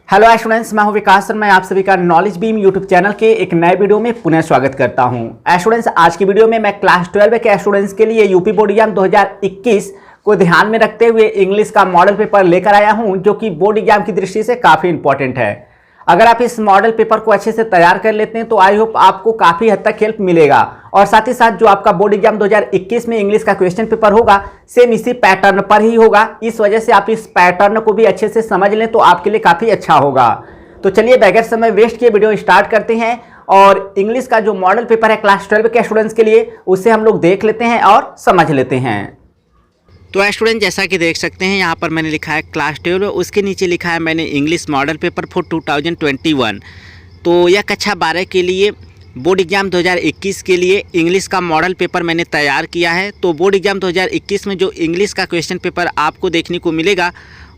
Hello students, मैं हूं विकास sir. मैं आप सभी का नॉलेज बीम यूट्यूब चैनल के एक नए वीडियो में पुनः स्वागत करता हूं। स्टूडेंट्स, आज की वीडियो में मैं क्लास 12 के स्टूडेंट्स के लिए यूपी बोर्ड एग्जाम 2021 को ध्यान में रखते हुए इंग्लिश का मॉडल पेपर लेकर आया हूं, जो कि बोर्ड एग्जाम की दृष्टि से काफ़ी इंपॉर्टेंट है। अगर आप इस मॉडल पेपर को अच्छे से तैयार कर लेते हैं तो आई होप आपको काफ़ी हद तक हेल्प मिलेगा। और साथ ही साथ जो आपका बोर्ड एग्जाम 2021 में इंग्लिश का क्वेश्चन पेपर होगा, सेम इसी पैटर्न पर ही होगा। इस वजह से आप इस पैटर्न को भी अच्छे से समझ लें तो आपके लिए काफ़ी अच्छा होगा। तो चलिए बगैर समय वेस्ट किए वीडियो स्टार्ट करते हैं और इंग्लिश का जो मॉडल पेपर है क्लास 12 के स्टूडेंट्स के लिए, उसे हम लोग देख लेते हैं और समझ लेते हैं। तो स्टूडेंट, जैसा कि देख सकते हैं यहाँ पर मैंने लिखा है क्लास 12, उसके नीचे लिखा है मैंने इंग्लिश मॉडल पेपर फॉर 2021। तो यह कक्षा 12 के लिए बोर्ड एग्जाम 2021 के लिए इंग्लिश का मॉडल पेपर मैंने तैयार किया है। तो बोर्ड एग्जाम 2021 में जो इंग्लिश का क्वेश्चन पेपर आपको देखने को मिलेगा,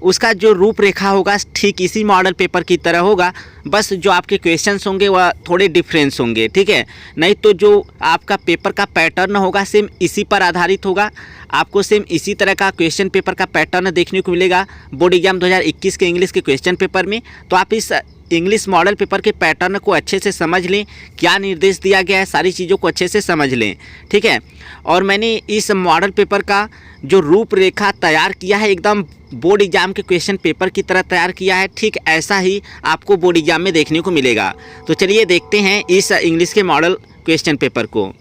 उसका जो रूपरेखा होगा ठीक इसी मॉडल पेपर की तरह होगा, बस जो आपके क्वेश्चंस होंगे वह थोड़े डिफरेंस होंगे, ठीक है। नहीं तो जो आपका पेपर का पैटर्न होगा सेम इसी पर आधारित होगा। आपको सेम इसी तरह का क्वेश्चन पेपर का पैटर्न देखने को मिलेगा बोर्ड एग्जाम 2021 के इंग्लिश के क्वेश्चन पेपर में। तो आप इस इंग्लिश मॉडल पेपर के पैटर्न को अच्छे से समझ लें, क्या निर्देश दिया गया है, सारी चीज़ों को अच्छे से समझ लें, ठीक है। और मैंने इस मॉडल पेपर का जो रूपरेखा तैयार किया है एकदम बोर्ड एग्जाम के क्वेश्चन पेपर की तरह तैयार किया है, ठीक ऐसा ही आपको बोर्ड एग्जाम में देखने को मिलेगा। तो चलिए देखते हैं इस इंग्लिश के मॉडल क्वेश्चन पेपर को।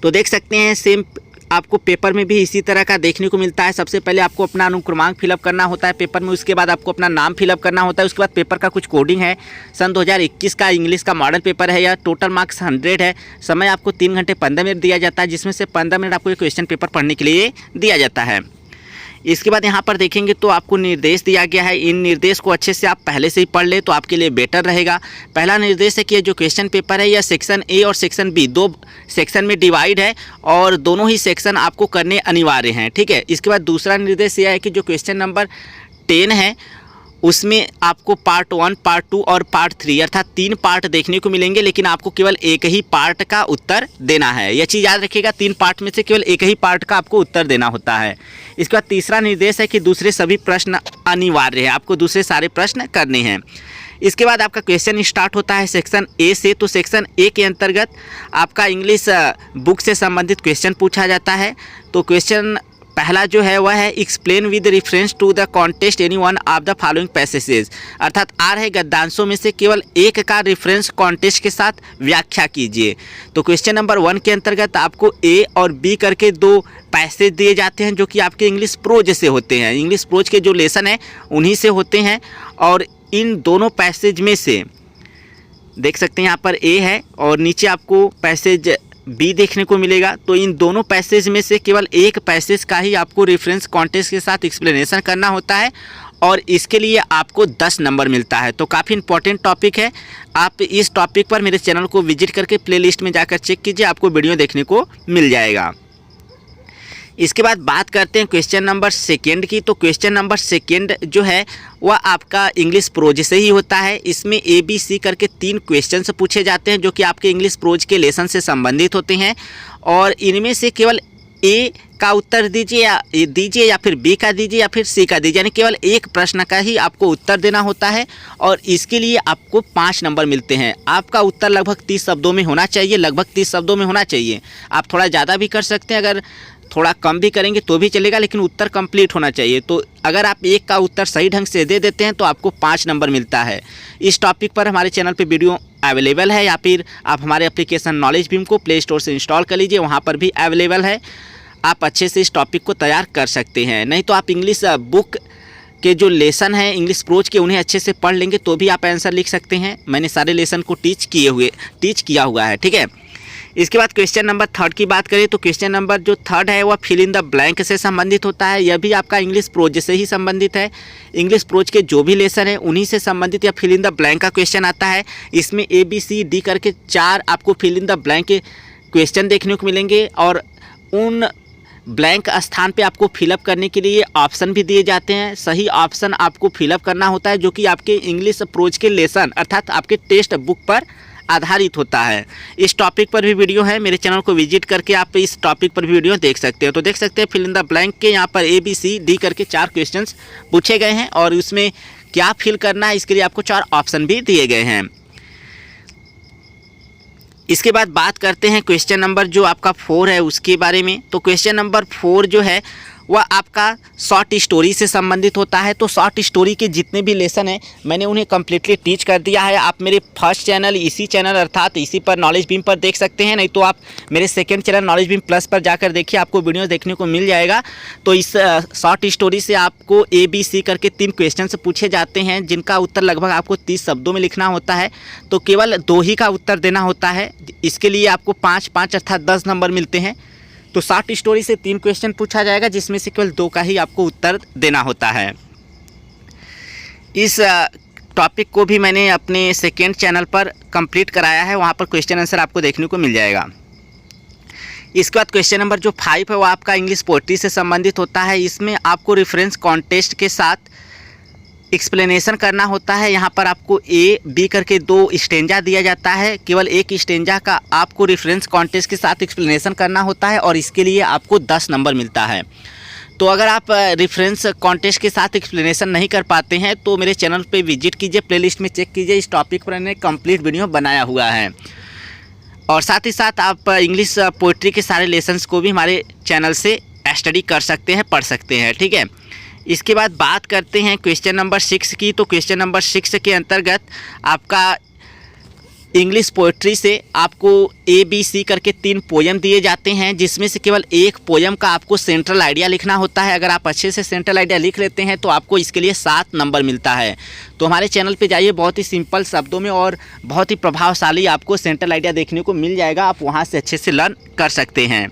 तो देख सकते हैं सेम आपको पेपर में भी इसी तरह का देखने को मिलता है। सबसे पहले आपको अपना अनुक्रमांक फिलअप करना होता है पेपर में, उसके बाद आपको अपना नाम फिलअप करना होता है, उसके बाद पेपर का कुछ कोडिंग है। सन 2021 का इंग्लिश का मॉडल पेपर है, या टोटल मार्क्स 100 है। समय आपको 3 घंटे 15 मिनट दिया जाता है, जिसमें से 15 मिनट आपको ये क्वेश्चन पेपर पढ़ने के लिए दिया जाता है। इसके बाद यहाँ पर देखेंगे तो आपको निर्देश दिया गया है। इन निर्देश को अच्छे से आप पहले से ही पढ़ ले तो आपके लिए बेटर रहेगा। पहला निर्देश है कि जो क्वेश्चन पेपर है यह सेक्शन ए और सेक्शन बी, 2 सेक्शन में डिवाइड है और दोनों ही सेक्शन आपको करने अनिवार्य हैं, ठीक है। इसके बाद दूसरा निर्देश यह है कि जो क्वेश्चन नंबर 10 है उसमें आपको पार्ट 1, पार्ट 2 और पार्ट 3 अर्थात 3 पार्ट देखने को मिलेंगे, लेकिन आपको केवल एक ही पार्ट का उत्तर देना है। यह चीज़ याद रखिएगा, 3 पार्ट में से केवल एक ही पार्ट का आपको उत्तर देना होता है। इसके बाद तीसरा निर्देश है कि दूसरे सभी प्रश्न अनिवार्य है, आपको दूसरे सारे प्रश्न करने हैं। इसके बाद आपका क्वेश्चन स्टार्ट होता है सेक्शन ए से। तो सेक्शन ए के अंतर्गत आपका इंग्लिश बुक से संबंधित क्वेश्चन पूछा जाता है। तो क्वेश्चन पहला जो है वह है explain with reference to the context any one of the following passages, अर्थात आ रहे गद्यांशों में से केवल एक का रेफरेंस कॉन्टेस्ट के साथ व्याख्या कीजिए। तो क्वेश्चन नंबर 1 के अंतर्गत आपको ए और बी करके 2 पैसेज दिए जाते हैं, जो कि आपके इंग्लिश प्रोज से होते हैं। इंग्लिश प्रोज के जो लेसन हैं उन्हीं से होते हैं। और इन दोनों पैसेज में से देख सकते हैं यहाँ पर ए है और नीचे आपको पैसेज बी देखने को मिलेगा। तो इन दोनों पैसेज में से केवल एक पैसेज का ही आपको रेफरेंस कॉन्टेस्ट के साथ एक्सप्लेनेशन करना होता है और इसके लिए आपको 10 नंबर मिलता है। तो काफ़ी इंपॉर्टेंट टॉपिक है। आप इस टॉपिक पर मेरे चैनल को विजिट करके प्लेलिस्ट में जाकर चेक कीजिए, आपको वीडियो देखने को मिल जाएगा। इसके बाद बात करते हैं क्वेश्चन नंबर 2 की। तो क्वेश्चन नंबर 2 जो है वह आपका इंग्लिश प्रोज से ही होता है। इसमें ए बी सी करके 3 क्वेश्चंस पूछे जाते हैं, जो कि आपके इंग्लिश प्रोज के लेसन से संबंधित होते हैं। और इनमें से केवल ए का उत्तर दीजिए या फिर बी का दीजिए या फिर सी का दीजिए, यानी केवल एक प्रश्न का ही आपको उत्तर देना होता है और इसके लिए आपको 5 नंबर मिलते हैं। आपका उत्तर लगभग 30 शब्दों में होना चाहिए, लगभग 30 शब्दों में होना चाहिए। आप थोड़ा ज़्यादा भी कर सकते हैं, अगर थोड़ा कम भी करेंगे तो भी चलेगा, लेकिन उत्तर कंप्लीट होना चाहिए। तो अगर आप एक का उत्तर सही ढंग से दे देते हैं तो आपको 5 नंबर मिलता है। इस टॉपिक पर हमारे चैनल पे वीडियो अवेलेबल है, या फिर आप हमारे एप्लीकेशन नॉलेज बीम को प्ले स्टोर से इंस्टॉल कर लीजिए, वहाँ पर भी अवेलेबल है। आप अच्छे से इस टॉपिक को तैयार कर सकते हैं। नहीं तो आप इंग्लिश बुक के जो लेसन हैं इंग्लिश प्रोज के, उन्हें अच्छे से पढ़ लेंगे तो भी आप आंसर लिख सकते हैं। मैंने सारे लेसन को टीच किया हुआ है, ठीक है। इसके बाद क्वेश्चन नंबर 3 की बात करें तो क्वेश्चन नंबर जो 3 है वह फिल इन द ब्लैंक से संबंधित होता है। यह भी आपका इंग्लिश प्रोज से ही संबंधित है। इंग्लिश प्रोज के जो भी लेसन है उन्हीं से संबंधित यह फिल इन द ब्लैंक का क्वेश्चन आता है। इसमें ए बी सी डी करके 4 आपको फिल इन द ब्लैंक के क्वेश्चन देखने को मिलेंगे और उन ब्लैंक स्थान पे आपको फिलअप करने के लिए ऑप्शन भी दिए जाते हैं। सही ऑप्शन आपको फिलअप करना होता है, जो कि आपके इंग्लिश प्रोज के लेसन अर्थात आपके टेक्स्ट बुक पर आधारित होता है। इस टॉपिक पर भी वीडियो है, मेरे चैनल को विजिट करके आप इस टॉपिक पर भी वीडियो देख सकते हो। तो देख सकते हैं फिल इन द ब्लैंक के यहाँ पर ए बी सी डी करके 4 क्वेश्चंस पूछे गए हैं और उसमें क्या फिल करना है, इसके लिए आपको 4 ऑप्शन भी दिए गए हैं। इसके बाद बात करते हैं क्वेश्चन नंबर जो आपका 4 है उसके बारे में। तो क्वेश्चन नंबर 4 जो है वह आपका शॉर्ट स्टोरी से संबंधित होता है। तो शॉर्ट स्टोरी के जितने भी लेसन हैं मैंने उन्हें कम्प्लीटली टीच कर दिया है। आप मेरे फर्स्ट चैनल इसी चैनल अर्थात इसी पर नॉलेज बीम पर देख सकते हैं, नहीं तो आप मेरे second channel knowledge beam plus पर जाकर देखिए, आपको वीडियो देखने को मिल जाएगा। तो इस शॉर्ट स्टोरी से आपको ABC करके 3 क्वेश्चन पूछे जाते हैं, जिनका उत्तर लगभग आपको 30 शब्दों में लिखना होता है। तो केवल 2 ही का उत्तर देना होता है। इसके लिए आपको 5-5 अर्थात 10 नंबर मिलते हैं। तो शॉर्ट स्टोरी से 3 क्वेश्चन पूछा जाएगा, जिसमें से केवल 2 का ही आपको उत्तर देना होता है। इस टॉपिक को भी मैंने अपने सेकेंड चैनल पर कंप्लीट कराया है, वहाँ पर क्वेश्चन आंसर आपको देखने को मिल जाएगा। इसके बाद क्वेश्चन नंबर जो 5 है वो आपका इंग्लिश पोएट्री से संबंधित होता है। इसमें आपको रेफरेंस कॉन्टेस्ट के साथ एक्सप्लेनेशन करना होता है। यहाँ पर आपको A-B करके 2 स्टेंजा दिया जाता है। केवल एक स्टेंजा का आपको रेफरेंस कॉन्टेस्ट के साथ एक्सप्लेनेशन करना होता है और इसके लिए आपको 10 नंबर मिलता है। तो अगर आप रेफरेंस कॉन्टेस्ट के साथ एक्सप्लेनेशन नहीं कर पाते हैं तो मेरे चैनल पे विजिट कीजिए, प्लेलिस्ट में चेक कीजिए, इस टॉपिक पर मैंने कंप्लीट वीडियो बनाया हुआ है। और साथ ही साथ आप इंग्लिश पोइट्री के सारे लेसन्स को भी हमारे चैनल से स्टडी कर सकते हैं, पढ़ सकते हैं, ठीक है। इसके बाद बात करते हैं क्वेश्चन नंबर 6 की। तो क्वेश्चन नंबर 6 के अंतर्गत आपका इंग्लिश पोएट्री से आपको ABC करके 3 पोयम दिए जाते हैं, जिसमें से केवल एक पोयम का आपको सेंट्रल आइडिया लिखना होता है। अगर आप अच्छे से सेंट्रल आइडिया लिख लेते हैं तो आपको इसके लिए 7 नंबर मिलता है। तो हमारे चैनल पे जाइए, बहुत ही सिंपल शब्दों में और बहुत ही प्रभावशाली आपको सेंट्रल आइडिया देखने को मिल जाएगा। आप वहाँ से अच्छे से लर्न कर सकते हैं।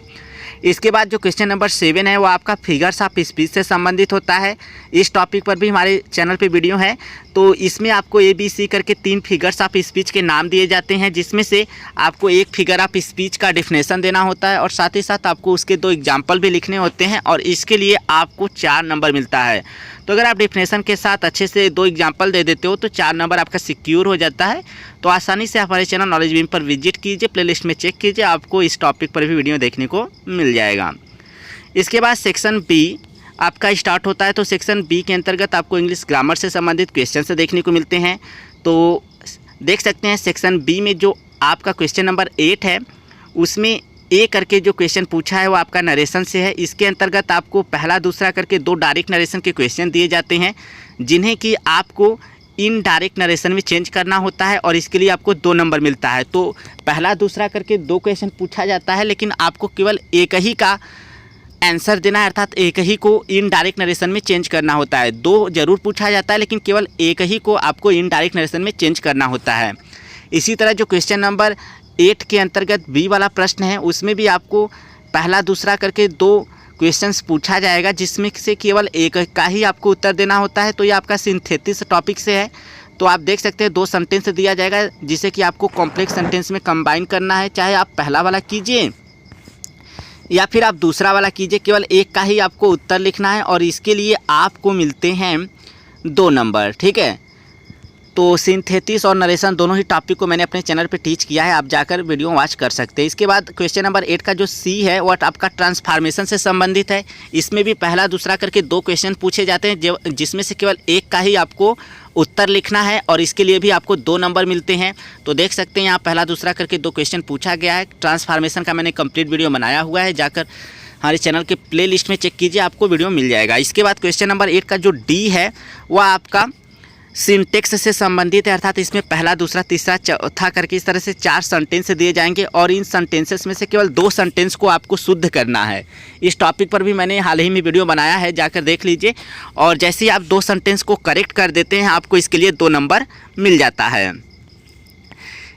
इसके बाद जो क्वेश्चन नंबर 7 है वो आपका फिगर्स ऑफ स्पीच से संबंधित होता है। इस टॉपिक पर भी हमारे चैनल पे वीडियो है। तो इसमें आपको ABC करके 3 फिगर्स ऑफ स्पीच के नाम दिए जाते हैं, जिसमें से आपको एक फिगर ऑफ स्पीच का डेफिनेशन देना होता है और साथ ही साथ आपको उसके 2 एग्जाम्पल भी लिखने होते हैं और इसके लिए आपको 4 नंबर मिलता है। तो अगर आप डेफिनेशन के साथ अच्छे से 2 एग्जाम्पल दे देते हो तो 4 नंबर आपका सिक्योर हो जाता है। तो आसानी से हमारे चैनल नॉलेज बीम पर विजिट कीजिए, प्लेलिस्ट में चेक कीजिए, आपको इस टॉपिक पर भी वीडियो देखने को मिल जाएगा। इसके बाद सेक्शन B आपका स्टार्ट होता है। तो सेक्शन B के अंतर्गत आपको इंग्लिश ग्रामर से संबंधित क्वेश्चन से देखने को मिलते हैं। तो देख सकते हैं सेक्शन B में जो आपका क्वेश्चन नंबर 8 है उसमें A करके जो क्वेश्चन पूछा है वो आपका नरेशन से है। इसके अंतर्गत आपको पहला दूसरा करके 2 डायरेक्ट नरेशन के क्वेश्चन दिए जाते हैं, जिन्हें कि आपको इन डायरेक्ट नरेशन में चेंज करना होता है और इसके लिए आपको 2 नंबर मिलता है। तो पहला दूसरा करके 2 क्वेश्चन पूछा जाता है, लेकिन आपको केवल एक ही का आंसर देना है, अर्थात एक ही को इन डायरेक्ट नरेशन में चेंज करना होता है। 2 जरूर पूछा जाता है, लेकिन केवल एक ही को आपको इन डायरेक्ट नरेशन में चेंज करना होता है। इसी तरह जो क्वेश्चन नंबर 8 के अंतर्गत B वाला प्रश्न है उसमें भी आपको पहला दूसरा करके 2 क्वेश्चंस पूछा जाएगा, जिसमें से केवल एक का ही आपको उत्तर देना होता है। तो ये आपका सिंथेसिस टॉपिक से है। तो आप देख सकते हैं 2 सेंटेंस दिया जाएगा, जिसे कि आपको कॉम्प्लेक्स सेंटेंस में कंबाइन करना है। चाहे आप पहला वाला कीजिए या फिर आप दूसरा वाला कीजिए, केवल एक का ही आपको उत्तर लिखना है और इसके लिए आपको मिलते हैं 2 नंबर, ठीक है। तो सिंथेसिस और नरेशन दोनों ही टॉपिक को मैंने अपने चैनल पे टीच किया है, आप जाकर वीडियो वॉच कर सकते हैं। इसके बाद क्वेश्चन नंबर 8 का जो C है वो आपका ट्रांसफॉर्मेशन से संबंधित है। इसमें भी पहला दूसरा करके 2 क्वेश्चन पूछे जाते हैं, जिसमें से केवल एक का ही आपको उत्तर लिखना है और इसके लिए भी आपको 2 नंबर मिलते हैं। तो देख सकते हैं यहाँ पहला दूसरा करके 2 क्वेश्चन पूछा गया है। ट्रांसफॉर्मेशन का मैंने कंप्लीट वीडियो बनाया हुआ है, जाकर हमारे चैनल के प्लेलिस्ट में चेक कीजिए, आपको वीडियो मिल जाएगा। इसके बाद क्वेश्चन नंबर 8 का जो D है वह आपका सिंटेक्स से संबंधित है, अर्थात इसमें पहला दूसरा तीसरा चौथा करके इस तरह से 4 सेंटेंस दिए जाएंगे और इन सेंटेंसेस में से केवल 2 सेंटेंस को आपको शुद्ध करना है। इस टॉपिक पर भी मैंने हाल ही में वीडियो बनाया है, जाकर देख लीजिए। और जैसे ही आप 2 सेंटेंस को करेक्ट कर देते हैं आपको इसके लिए 2 नंबर मिल जाता है।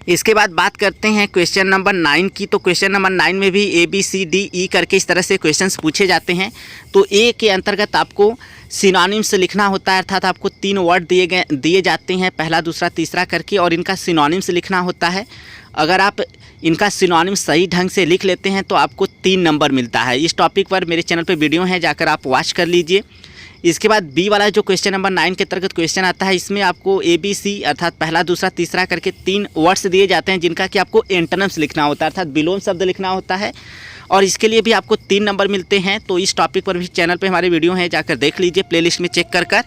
इसके बाद बात करते हैं क्वेश्चन नंबर 9 की। तो क्वेश्चन नंबर 9 में भी ABCDE करके इस तरह से क्वेश्चंस पूछे जाते हैं। तो A के अंतर्गत आपको सिनोनिम्स लिखना होता है, अर्थात आपको 3 वर्ड दिए जाते हैं, पहला दूसरा तीसरा करके, और इनका सिनोनिम्स लिखना होता है। अगर आप इनका सिनोनिम्स सही ढंग से लिख लेते हैं तो आपको 3 नंबर मिलता है। इस टॉपिक पर मेरे चैनल पर वीडियो है, जाकर आप वॉच कर लीजिए। इसके बाद B वाला जो क्वेश्चन नंबर 9 के अंतर्गत क्वेश्चन आता है, इसमें आपको ABC अर्थात पहला दूसरा तीसरा करके 3 वर्ड्स दिए जाते हैं, जिनका कि आपको एंटोनिम्स लिखना होता है, अर्थात विलोम शब्द लिखना होता है और इसके लिए भी आपको 3 नंबर मिलते हैं। तो इस टॉपिक पर भी चैनल पे हमारे वीडियो हैं, जाकर देख लीजिए प्लेलिस्ट में चेक कर कर।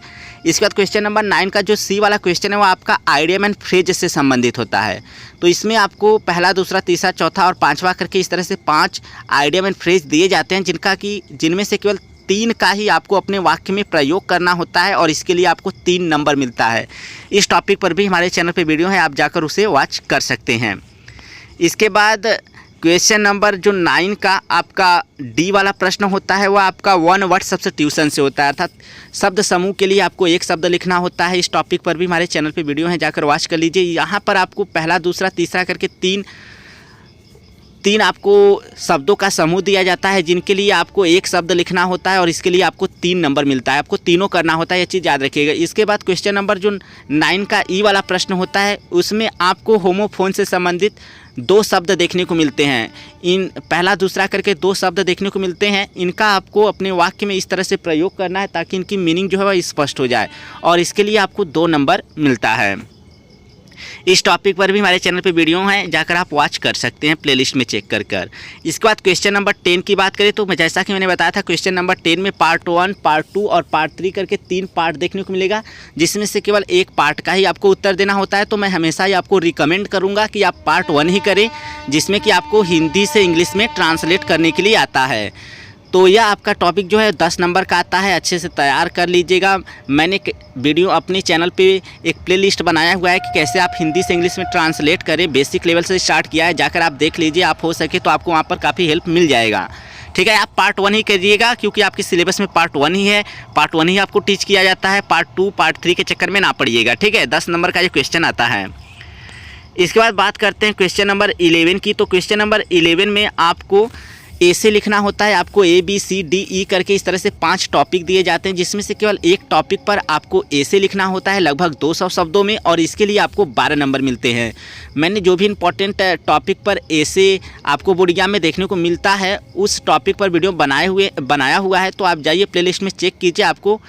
इसके बाद क्वेश्चन नंबर 9 का जो सी वाला क्वेश्चन है वो आपका आइडियम एंड फ्रेज से संबंधित होता है। तो इसमें आपको पहला, दूसरा, तीसरा, चौथा और 5वां करके इस तरह से 5 आइडियम एंड फ्रेज दिए जाते हैं, जिनमें से केवल 3 का ही आपको अपने वाक्य में प्रयोग करना होता है और इसके लिए आपको 3 नंबर मिलता है। इस टॉपिक पर भी हमारे चैनल पे वीडियो है, आप जाकर उसे वॉच कर सकते हैं। इसके बाद क्वेश्चन नंबर जो 9 का आपका डी वाला प्रश्न होता है वो आपका 1 वर्ड सब्स्टिट्यूशन से होता है, अर्थात शब्द समूह के लिए आपको एक शब्द लिखना होता है। इस टॉपिक पर भी हमारे चैनल पे वीडियो है, जाकर वॉच कर लीजिए। यहाँ पर आपको पहला, दूसरा, तीसरा करके तीन आपको शब्दों का समूह दिया जाता है, जिनके लिए आपको एक शब्द लिखना होता है और इसके लिए आपको 3 नंबर मिलता है। आपको तीनों करना होता है, ये चीज़ याद रखिएगा। इसके बाद क्वेश्चन नंबर जो 9 का ई वाला प्रश्न होता है उसमें आपको होमोफोन से संबंधित 2 शब्द देखने को मिलते हैं। इन पहला, दूसरा करके 2 शब्द देखने को मिलते हैं। इनका आपको अपने वाक्य में इस तरह से प्रयोग करना है ताकि इनकी मीनिंग जो है वह स्पष्ट हो जाए और इसके लिए आपको 2 नंबर मिलता है। इस टॉपिक पर भी हमारे चैनल पे वीडियो हैं, जाकर आप वॉच कर सकते हैं प्लेलिस्ट में चेक कर कर। इसके बाद क्वेश्चन नंबर 10 की बात करें तो जैसा कि मैंने बताया था, क्वेश्चन नंबर 10 में पार्ट 1, पार्ट 2 और पार्ट 3 करके 3 पार्ट देखने को मिलेगा, जिसमें से केवल एक पार्ट का ही आपको उत्तर देना होता है। तो मैं हमेशा ही आपको रिकमेंड करूँगा कि आप पार्ट 1 ही करें, जिसमें कि आपको हिंदी से इंग्लिश में ट्रांसलेट करने के लिए आता है। तो यह आपका टॉपिक जो है 10 नंबर का आता है, अच्छे से तैयार कर लीजिएगा। मैंने वीडियो अपने चैनल पे एक प्लेलिस्ट बनाया हुआ है कि कैसे आप हिंदी से इंग्लिश में ट्रांसलेट करें, बेसिक लेवल से स्टार्ट किया है, जाकर आप देख लीजिए। आप हो सके तो आपको वहाँ पर काफ़ी हेल्प मिल जाएगा। ठीक है, आप पार्ट 1 ही करिएगा क्योंकि आपके सिलेबस में पार्ट 1 ही है, पार्ट 1 ही आपको टीच किया जाता है। पार्ट 2, पार्ट 3 के चक्कर में ना पड़िएगा। ठीक है, 10 नंबर का ये क्वेश्चन आता है। इसके बाद बात करते हैं क्वेश्चन नंबर 11 की। तो क्वेश्चन नंबर 11 में आपको ए से लिखना होता है। आपको ABCDE करके इस तरह से 5 टॉपिक दिए जाते हैं, जिसमें से केवल एक टॉपिक पर आपको ए से लिखना होता है लगभग 200 शब्दों में और इसके लिए आपको 12 नंबर मिलते हैं। मैंने जो भी इंपॉर्टेंट टॉपिक पर ए से आपको बोर्ड एग्जाम में देखने को मिलता है उस टॉपिक पर वीडियो बनाया हुआ है, तो आप जाइए प्लेलिस्ट में चेक कीजिए, आपको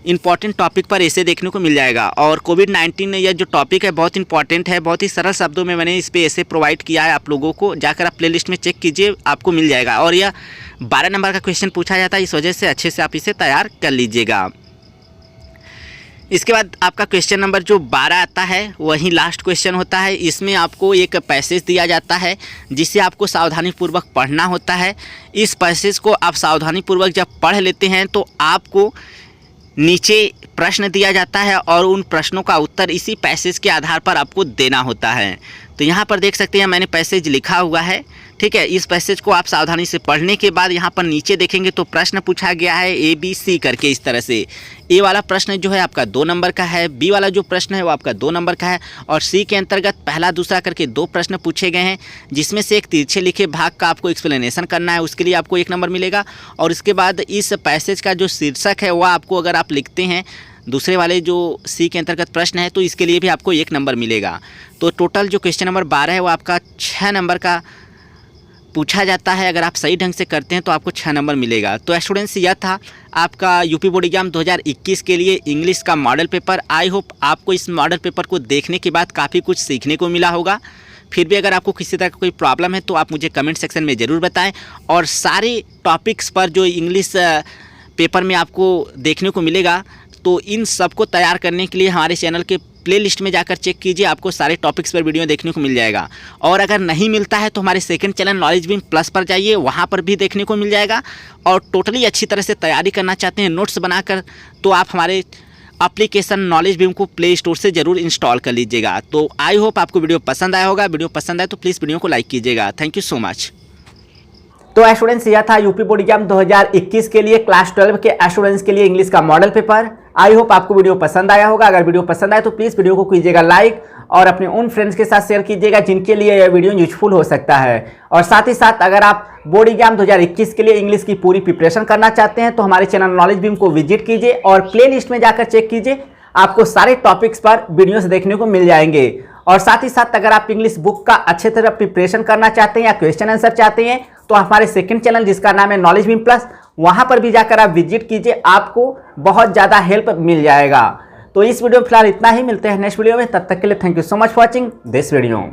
इंपॉर्टेंट टॉपिक पर ऐसे देखने को मिल जाएगा। और कोविड-19 यह जो टॉपिक है बहुत इंपॉर्टेंट है, बहुत ही सरल शब्दों में मैंने इस पे ऐसे प्रोवाइड किया है आप लोगों को, जाकर आप प्लेलिस्ट में चेक कीजिए, आपको मिल जाएगा। और यह 12 नंबर का क्वेश्चन पूछा जाता है, इस वजह से अच्छे से आप इसे तैयार कर लीजिएगा। इसके बाद आपका क्वेश्चन नंबर जो 12 आता है वही लास्ट क्वेश्चन होता है। इसमें आपको एक पैसेज दिया जाता है जिसे आपको सावधानीपूर्वक पढ़ना होता है। इस पैसेज को आप सावधानीपूर्वक जब पढ़ लेते हैं तो आपको नीचे प्रश्न दिया जाता है और उन प्रश्नों का उत्तर इसी पैसेज के आधार पर आपको देना होता है। तो यहाँ पर देख सकते हैं मैंने पैसेज लिखा हुआ है। ठीक है, इस पैसेज को आप सावधानी से पढ़ने के बाद यहाँ पर नीचे देखेंगे तो प्रश्न पूछा गया है ABC करके इस तरह से। ए वाला प्रश्न जो है आपका 2 नंबर का है, बी वाला जो प्रश्न है वो आपका 2 नंबर का है और सी के अंतर्गत पहला, दूसरा करके 2 प्रश्न पूछे गए हैं, जिसमें से एक तिरछे लिखे भाग का आपको एक्सप्लेनेशन करना है, उसके लिए आपको 1 नंबर मिलेगा। और इसके बाद इस पैसेज का जो शीर्षक है वह आपको अगर आप लिखते हैं दूसरे वाले जो सी के अंतर्गत प्रश्न है तो इसके लिए भी आपको 1 नंबर मिलेगा। तो टोटल जो क्वेश्चन नंबर 12 है वो आपका 6 नंबर का पूछा जाता है। अगर आप सही ढंग से करते हैं तो आपको 6 नंबर मिलेगा। तो स्टूडेंट्स, यह था आपका यूपी बोर्ड एग्जाम 2021 के लिए इंग्लिश का मॉडल पेपर। आई होप आपको इस मॉडल पेपर को देखने के बाद काफ़ी कुछ सीखने को मिला होगा। फिर भी अगर आपको किसी तरह का कोई प्रॉब्लम है तो आप मुझे कमेंट सेक्शन में ज़रूर बताएं। और सारे टॉपिक्स पर जो इंग्लिश पेपर में आपको देखने को मिलेगा तो इन सब को तैयार करने के लिए हमारे चैनल के प्लेलिस्ट में जाकर चेक कीजिए, आपको सारे टॉपिक्स पर वीडियो देखने को मिल जाएगा। और अगर नहीं मिलता है तो हमारे second channel knowledge beam plus पर जाइए, वहाँ पर भी देखने को मिल जाएगा। और टोटली अच्छी तरह से तैयारी करना चाहते हैं नोट्स बनाकर तो आप हमारे एप्लीकेशन नॉलेज बीम को प्ले स्टोर से ज़रूर इंस्टॉल कर लीजिएगा। तो आई होप आपको वीडियो पसंद आया होगा। वीडियो पसंद आए तो प्लीज़ वीडियो को लाइक कीजिएगा। Thank you so much. तो स्टूडेंट्स, यह था यूपी बोर्ड एग्जाम 2021 के लिए क्लास 12 के स्टूडेंट्स के लिए इंग्लिश का मॉडल पेपर। आई होप आपको वीडियो पसंद आया होगा। अगर वीडियो पसंद आए तो प्लीज़ वीडियो को कीजिएगा लाइक और अपने उन फ्रेंड्स के साथ शेयर कीजिएगा जिनके लिए यह वीडियो यूजफुल हो सकता है। और साथ ही साथ अगर आप बोर्ड एग्जाम 2021 के लिए इंग्लिश की पूरी प्रिपरेशन करना चाहते हैं तो हमारे चैनल नॉलेज बीम को विजिट कीजिए और प्ले लिस्ट में जाकर चेक कीजिए, आपको सारे टॉपिक्स पर वीडियोस देखने को मिल जाएंगे। और साथ ही साथ अगर आप इंग्लिश बुक का अच्छे तरह प्रिपरेशन करना चाहते हैं या क्वेश्चन आंसर चाहते हैं तो हमारे सेकंड चैनल जिसका नाम है नॉलेज बीम प्लस, वहां पर भी जाकर आप विजिट कीजिए, आपको बहुत ज़्यादा हेल्प मिल जाएगा। तो इस वीडियो में फिलहाल इतना ही, मिलते हैं नेक्स्ट वीडियो में। तब तक के लिए thank you so much for watching this video.